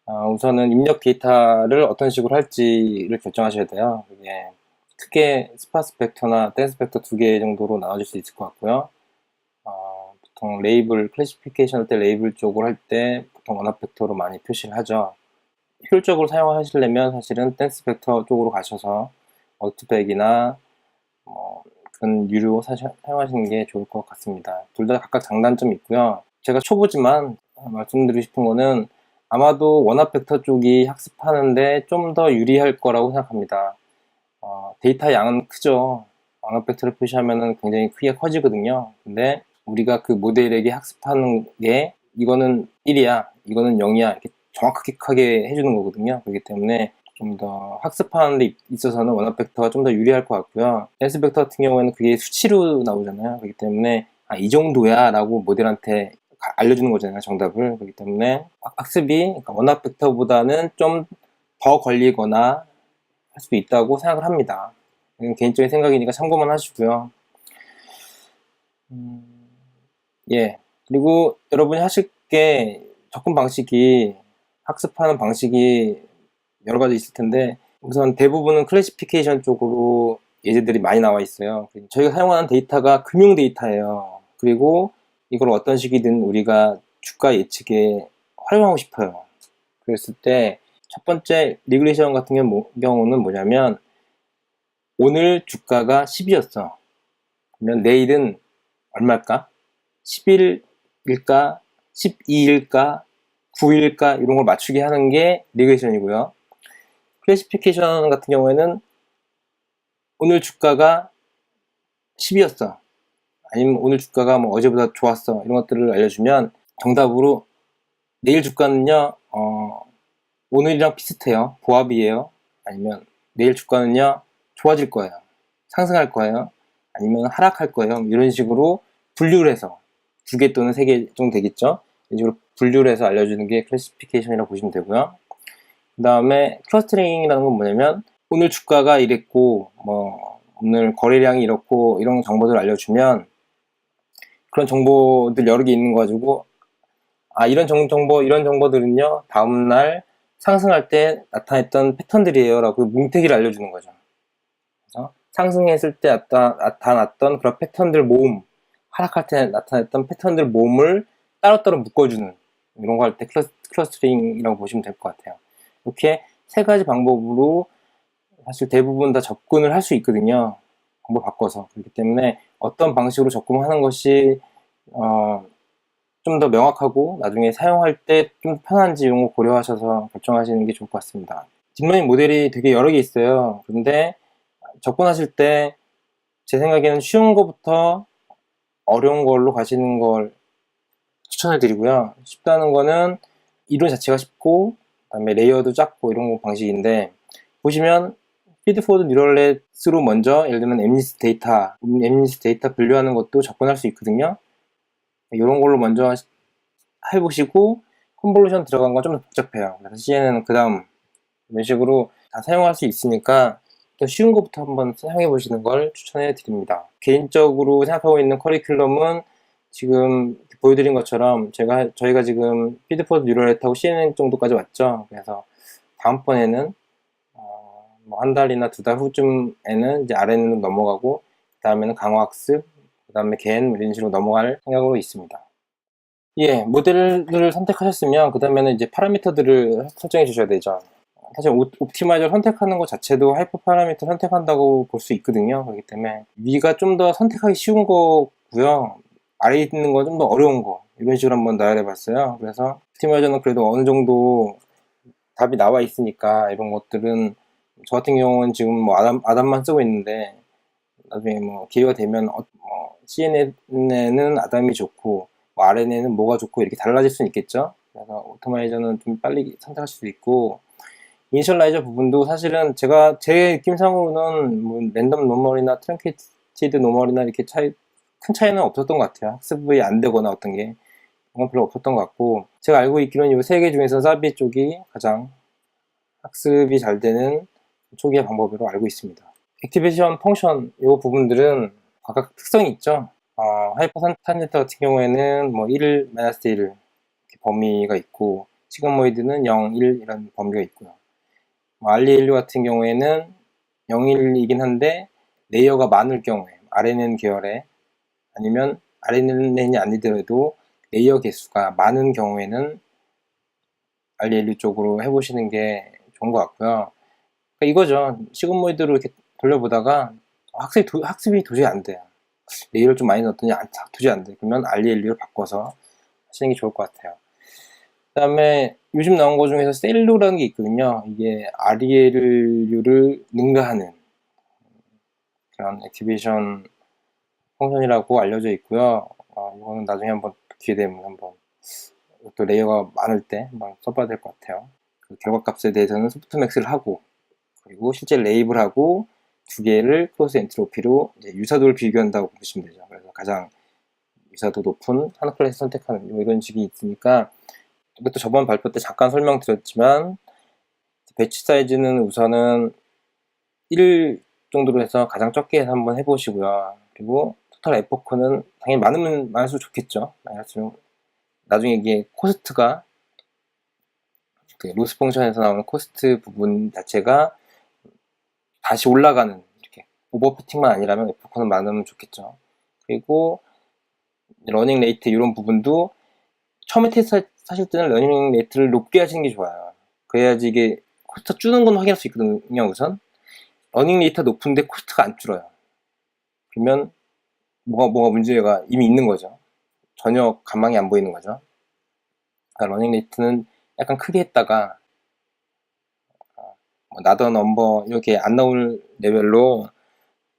우선은 입력 데이터를 어떤 식으로 할지를 결정하셔야 돼요. 그게 크게 스파스 벡터나 댄스 벡터 두 개 정도로 나눠질 수 있을 것 같고요. 보통 레이블, 클래시피케이션 할 때 레이블 쪽으로 할 때 보통 원합 벡터로 많이 표시를 하죠. 효율적으로 사용하시려면 사실은 댄스 벡터 쪽으로 가셔서 얼트백이나 그런 유료 사용하시는 게 좋을 것 같습니다. 둘 다 각각 장단점이 있고요. 제가 초보지만 말씀드리고 싶은 거는 아마도 원합 벡터 쪽이 학습하는데 좀 더 유리할 거라고 생각합니다. 데이터 양은 크죠. 원합 벡터를 표시하면 굉장히 크게 커지거든요. 근데 우리가 그 모델에게 학습하는 게 이거는 1이야, 이거는 0이야 이렇게 정확하게 해주는 거거든요. 그렇기 때문에 좀 더 학습하는 데 있어서는 원합 벡터가 좀 더 유리할 것 같고요. 댄스 벡터 같은 경우에는 그게 수치로 나오잖아요. 그렇기 때문에 이 정도야 라고 모델한테 알려주는 거잖아요, 정답을. 그렇기 때문에 학습이 그러니까 원합 벡터보다는 좀 더 걸리거나 할 수 있다고 생각을 합니다. 개인적인 생각이니까 참고만 하시고요. 예. 그리고 여러분이 하실 게 접근 방식이, 학습하는 방식이 여러 가지 있을 텐데, 우선 대부분은 클래시피케이션 쪽으로 예제들이 많이 나와 있어요. 저희가 사용하는 데이터가 금융 데이터예요. 그리고 이걸 어떤 식이든 우리가 주가 예측에 활용하고 싶어요. 그랬을 때 첫 번째 리그레션 같은 경우는 뭐냐면, 오늘 주가가 10이었어. 그러면 내일은 얼마일까? 10일일까? 12일까? 9일까? 이런 걸 맞추게 하는 게 리그레션이고요. 클래시피케이션 같은 경우에는 오늘 주가가 10이었어. 아니면 오늘 주가가 뭐 어제보다 좋았어. 이런 것들을 알려주면 정답으로 내일 주가는요, 오늘이랑 비슷해요. 보합이에요. 아니면 내일 주가는요, 좋아질 거예요. 상승할 거예요. 아니면 하락할 거예요. 이런 식으로 분류를 해서 2개 또는 3개 정도 되겠죠. 이런 식으로 분류를 해서 알려주는 게 클래시피케이션이라고 보시면 되고요. 그 다음에 클러스터링이라는 건 뭐냐면 오늘 주가가 이랬고 오늘 거래량이 이렇고 이런 정보들을 알려주면 그런 정보들 여러 개 있는 거 가지고 이런 정보들은요 다음날 상승할 때 나타냈던 패턴들이에요 라고 뭉태기를 알려주는 거죠. 그래서 상승했을 때 나타났던 그런 패턴들 모음, 하락할 때 나타났던 패턴들 모음을 따로따로 묶어주는, 이런 거 할 때 클러스터링이라고 보시면 될 것 같아요. 이렇게 3가지 방법으로 사실 대부분 다 접근을 할 수 있거든요. 방법 바꿔서. 그렇기 때문에 어떤 방식으로 접근하는 것이 좀 더 명확하고 나중에 사용할 때 좀 편한지 이런 거 고려하셔서 결정하시는 게 좋을 것 같습니다. 딥러닝 모델이 되게 여러 개 있어요. 그런데 접근하실 때 제 생각에는 쉬운 거부터 어려운 걸로 가시는 걸 추천을 드리고요. 쉽다는 거는 이론 자체가 쉽고 그다음에 레이어도 작고 이런 방식인데, 보시면 피드포워드 뉴럴넷으로 먼저 예를 들면 엠니스 데이터 분류하는 것도 접근할 수 있거든요. 이런 걸로 먼저 해보시고 컨볼루션 들어간 건 좀 더 복잡해요. 그래서 CNN은 그 다음, 이런 식으로 다 사용할 수 있으니까 더 쉬운 것부터 한번 사용해 보시는 걸 추천해 드립니다. 개인적으로 생각하고 있는 커리큘럼은 지금 보여드린 것처럼 저희가 지금 피드포드 뉴럴넷하고 CNN 정도까지 왔죠. 그래서 다음번에는 한 달이나 2달 후쯤에는 이제 RNN으로 넘어가고, 그 다음에는 강화학습, 그 다음에 겐 이런 식으로 넘어갈 생각으로 있습니다. 예, 모델을 선택하셨으면 그 다음에는 이제 파라미터들을 설정해 주셔야 되죠. 사실 옵티마이저를 선택하는 것 자체도 하이퍼 파라미터 선택한다고 볼 수 있거든요. 그렇기 때문에 위가 좀 더 선택하기 쉬운 거고요, 아래에 있는 건 좀 더 어려운 거, 이런 식으로 한번 나열해 봤어요. 그래서 옵티마이저는 그래도 어느 정도 답이 나와 있으니까 이런 것들은, 저 같은 경우는 지금 뭐 아담만 쓰고 있는데 나중에 뭐 기회가 되면 CNN에는 아담이 좋고 RNN에는 뭐가 좋고 이렇게 달라질 수는 있겠죠. 그래서 오토마이저는 좀 빨리 선택할 수도 있고, 이니셜라이저 부분도 사실은 제 느낌상으로는 뭐 랜덤 노멀이나 트렁케이티드 노멀이나 이렇게 큰 차이는 없었던 것 같아요. 학습이 안 되거나 어떤 게 그건 별로 없었던 것 같고, 제가 알고 있기로는 이 3개 중에서 사비 쪽이 가장 학습이 잘 되는 초기화 방법으로 알고 있습니다. 액티베이션 펑션 이 부분들은 각각 특성이 있죠. 하이퍼 탄젠트 같은 경우에는 뭐 1, 마이너스 1 이렇게 범위가 있고, 시그모이드는 0, 1 이런 범위가 있고요. 알리엘류 같은 경우에는 0일이긴 한데 레이어가 많을 경우에 RNN 계열에 아니면 RNN이 아니더라도 레이어 개수가 많은 경우에는 RLU 쪽으로 해보시는 게 좋은 것 같고요. 그러니까 이거죠. 시그모이드로 이렇게 돌려보다가 학습이 도저히 안 돼요. 레이어를 좀 많이 넣었더니 도저히 안 돼. 그러면 RLU를 바꿔서 하시는 게 좋을 것 같아요. 그 다음에 요즘 나온 것 중에서 셀루라는 게 있거든요. 이게 RLU를 능가하는 그런 액티베이션 펑션이라고 알려져 있고요. 이거는 나중에 한번 기회 되면 한번 또 레이어가 많을 때 한번 써봐야 될 것 같아요. 그 결과값에 대해서는 소프트맥스를 하고 그리고 실제 레이블하고 두 개를 크로스 엔트로피로 이제 유사도를 비교한다고 보시면 되죠. 그래서 가장 유사도 높은 한 클래스 선택하는 이런 식이 있으니까 이것도 저번 발표 때 잠깐 설명드렸지만 배치 사이즈는 우선은 1 정도로 해서 가장 적게 해서 한번 해보시고요. 그리고 토탈 에포크는 당연히 많으면 많을수록 좋겠죠. 많을수록 나중에 이게 코스트가 그 로스 펑션에서 나오는 코스트 부분 자체가 다시 올라가는 이렇게 오버피팅만 아니라면 에포크는 많으면 좋겠죠. 그리고 러닝 레이트 이런 부분도 처음에 테스트 하실 때는 러닝 레이트를 높게 하시는 게 좋아요. 그래야지 이게 코스트 줄는 건 확인할 수 있거든요. 우선 러닝 레이트가 높은데 코스트가 안 줄어요. 그러면 뭐가 문제가 이미 있는 거죠. 전혀 가망이 안 보이는 거죠. 그러니까 러닝 레이트는 약간 크게 했다가 나더 넘버 이렇게 안 나올 레벨로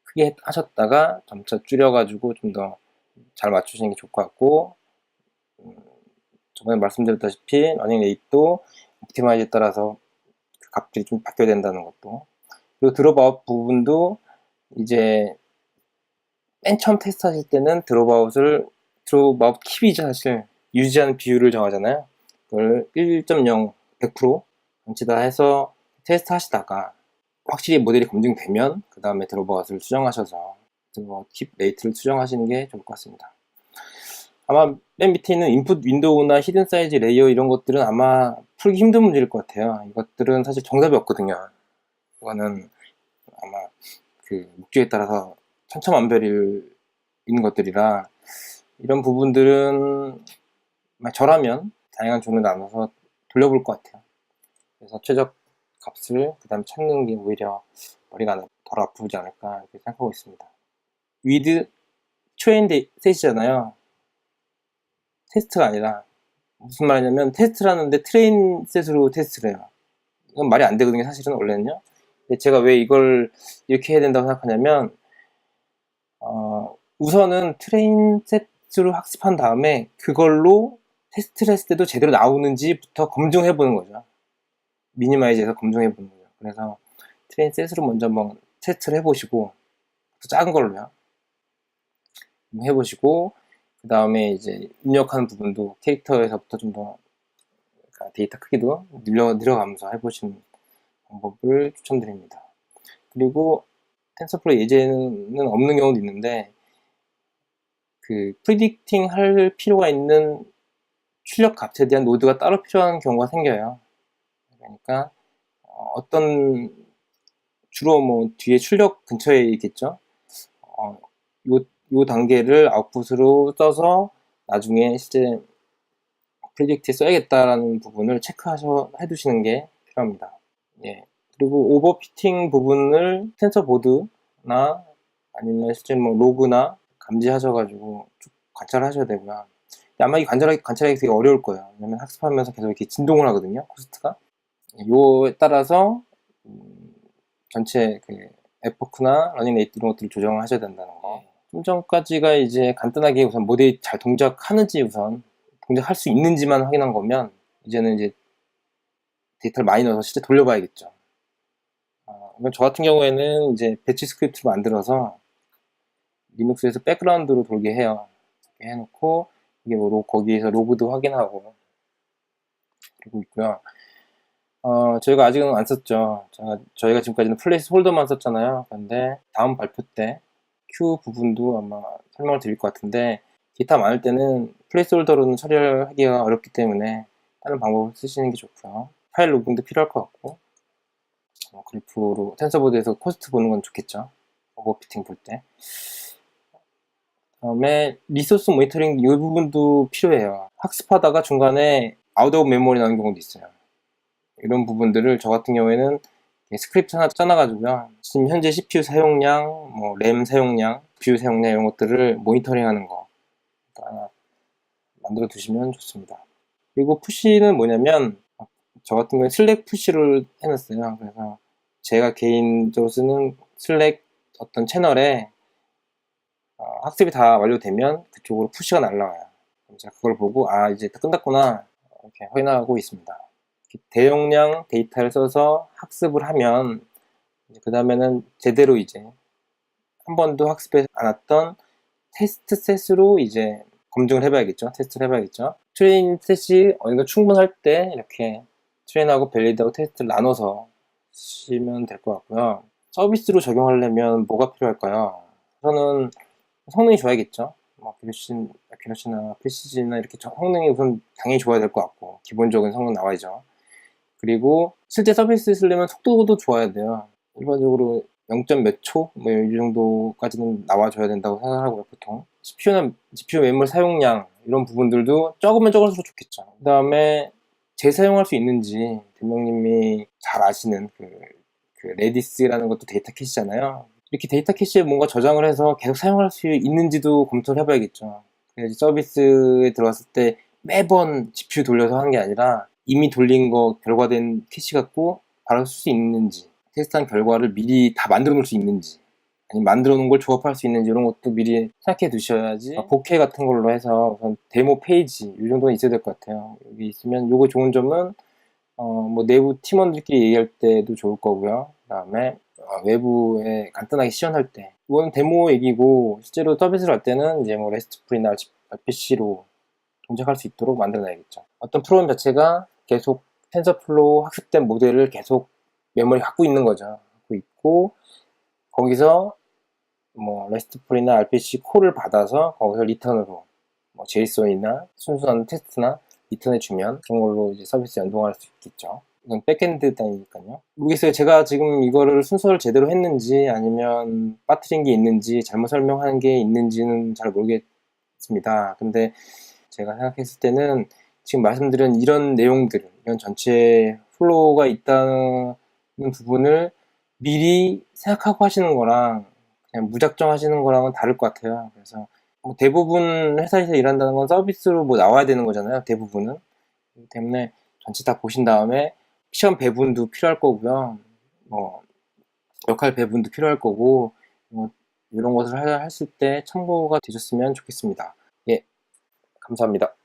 크게 하셨다가 점차 줄여가지고 좀 더 잘 맞추시는 게 좋을 것 같고 저번에 말씀드렸다시피 러닝 레이트도 옵티마이즈에 따라서 그 값들이 좀 바뀌어야 된다는 것도 그리고 드롭아웃 부분도 이제 맨 처음 테스트 하실 때는 드롭아웃 킵이죠. 사실 유지하는 비율을 정하잖아요. 그걸 1.0 100% 전체 다 해서 테스트 하시다가 확실히 모델이 검증되면 그 다음에 드롭아웃을 수정하셔서 드롭아웃 킵 레이트를 수정하시는 게 좋을 것 같습니다. 아마 맨 밑에 있는 인풋 윈도우나 히든 사이즈 레이어 이런 것들은 아마 풀기 힘든 문제일 것 같아요. 이것들은 사실 정답이 없거든요. 이거는 아마 그 목적에 따라서 천차만별인 것들이라 이런 부분들은 저라면 다양한 종류 나눠서 돌려볼 것 같아요. 그래서 최적 값을 그 다음 찾는 게 오히려 머리가 덜 아프지 않을까 이렇게 생각하고 있습니다. 위드 트레인 셋이잖아요. 테스트가 아니라 무슨 말이냐면 테스트를 하는데 트레인 셋으로 테스트를 해요. 이건 말이 안 되거든요. 사실은 원래는요. 근데 제가 왜 이걸 이렇게 해야 된다고 생각하냐면 우선은 트레인 셋으로 학습한 다음에 그걸로 테스트를 했을 때도 제대로 나오는지부터 검증해 보는 거죠. 미니마이즈해서 검증해 보는 거죠. 그래서 트레인 셋으로 먼저 한번 테스트를 해보시고 작은 걸로요. 해보시고 그 다음에 이제 입력하는 부분도 캐릭터에서부터 좀 더 데이터 크기도 늘려가면서 해보시는 방법을 추천드립니다. 그리고 텐서플로우 예제는 없는 경우도 있는데 그 프리딕팅 할 필요가 있는 출력 값에 대한 노드가 따로 필요한 경우가 생겨요. 그러니까 어떤 주로 뭐 뒤에 출력 근처에 있겠죠. 요 단계를 아웃풋으로 써서 나중에 실제 프로젝트에 써야겠다라는 부분을 해두시는 게 필요합니다. 예. 그리고 오버피팅 부분을 텐서 보드나 아니면 실제 뭐 로그나 감지하셔가지고 쭉 관찰하셔야 되고요. 아마 이 관찰하기 되게 어려울 거예요. 왜냐면 학습하면서 계속 이렇게 진동을 하거든요. 코스트가. 요에 따라서 전체 그 에포크나 러닝 레이트 이런 것들을 조정하셔야 된다는 거. 좀 전까지가 이제 간단하게 우선 모델이 잘 동작하는지 우선 동작할 수 있는지만 확인한 거면 이제는 이제 데이터를 많이 넣어서 실제 돌려봐야겠죠. 저 같은 경우에는 이제 배치 스크립트를 만들어서 리눅스에서 백그라운드로 돌게 해요. 이렇게 해놓고 이게 뭐 거기에서 로그도 확인하고 그리고 있고요. 저희가 아직은 안 썼죠. 저희가 지금까지는 플레이스 홀더만 썼잖아요. 근데 다음 발표 때 Q 부분도 아마 설명을 드릴 것 같은데 기타 많을 때는 플레이스 홀더로는 처리하기가 어렵기 때문에 다른 방법을 쓰시는 게 좋고요. 파일 로깅도 필요할 것 같고 그래프로 텐서보드에서 코스트 보는 건 좋겠죠. 오버피팅 볼 때. 다음에 리소스 모니터링 이 부분도 필요해요. 학습하다가 중간에 아웃 오브 메모리 나오는 경우도 있어요. 이런 부분들을 저 같은 경우에는 스크립트 하나 짜놔가지고요. 지금 현재 CPU 사용량, 뭐 램 사용량, GPU 사용량 이런 것들을 모니터링하는 거 하나 만들어 두시면 좋습니다. 그리고 푸시는 뭐냐면 저 같은 경우에 슬랙 푸시를 해놨어요. 그래서 제가 개인적으로 쓰는 슬랙 어떤 채널에 학습이 다 완료되면 그쪽으로 푸시가 날라와요. 제가 그걸 보고 이제 다 끝났구나 이렇게 확인하고 있습니다. 대용량 데이터를 써서 학습을 하면 그 다음에는 제대로 이제 한 번도 학습하지 않았던 테스트 셋으로 이제 검증을 해봐야겠죠. 테스트를 해봐야겠죠. 트레인 셋이 어느 정도 충분할 때 이렇게 트레인하고 밸리드하고 테스트를 나눠서 쓰시면 될 것 같고요. 서비스로 적용하려면 뭐가 필요할까요? 저는 성능이 좋아야겠죠. 뭐 갤럭시나 프리시즌이나 이렇게 성능이 우선 당연히 좋아야 될 것 같고 기본적인 성능 나와야죠. 그리고 실제 서비스 쓰려면 속도도 좋아야 돼요. 일반적으로 0. 몇 초? 뭐 이 정도까지는 나와줘야 된다고 생각하고요, 보통. GPU 메모리 사용량, 이런 부분들도 적으면 적을수록 좋겠죠. 그 다음에 재사용할 수 있는지, 대명님이 잘 아시는 그 레디스라는 것도 데이터 캐시잖아요. 이렇게 데이터 캐시에 뭔가 저장을 해서 계속 사용할 수 있는지도 검토를 해봐야겠죠. 그래야지 서비스에 들어갔을 때 매번 GPU 돌려서 하는 게 아니라 이미 돌린 거 결과된 캐시 갖고 바로 쓸 수 있는지, 테스트한 결과를 미리 다 만들어 놓을 수 있는지, 아니면 만들어 놓은 걸 조합할 수 있는지 이런 것도 미리 생각해 두셔야지 복회 같은 걸로 해서 우선 데모 페이지 이 정도는 있어야 될 것 같아요. 여기 있으면 요거 좋은 점은 뭐 내부 팀원들끼리 얘기할 때도 좋을 거고요. 그 다음에 외부에 간단하게 시연할 때 이건 데모 얘기고 실제로 서비스를 할 때는 이제 뭐 레스트풀이나 RPC로 동작할 수 있도록 만들어놔야겠죠. 어떤 프로그램 자체가 계속 텐서플로우 학습된 모델을 계속 메모리 갖고 있는 거죠. 갖고 있고 거기서 뭐 REST풀이나 RPC 콜을 받아서 거기서 리턴으로 뭐 JSON이나 순수한 테스트나 리턴해 주면 그런 걸로 이제 서비스 연동할 수 있겠죠. 이건 백엔드 단위니까요. 모르겠어요. 제가 지금 이거를 순서를 제대로 했는지 아니면 빠뜨린 게 있는지 잘못 설명한 게 있는지는 잘 모르겠습니다. 근데 제가 생각했을 때는 지금 말씀드린 이런 내용들, 이런 전체 플로우가 있다는 부분을 미리 생각하고 하시는 거랑 그냥 무작정 하시는 거랑은 다를 것 같아요. 그래서 뭐 대부분 회사에서 일한다는 건 서비스로 뭐 나와야 되는 거잖아요. 대부분은. 그렇기 때문에 전체 다 보신 다음에 시험 배분도 필요할 거고요. 뭐 역할 배분도 필요할 거고 뭐 이런 것을 하실 때 참고가 되셨으면 좋겠습니다. 예, 감사합니다.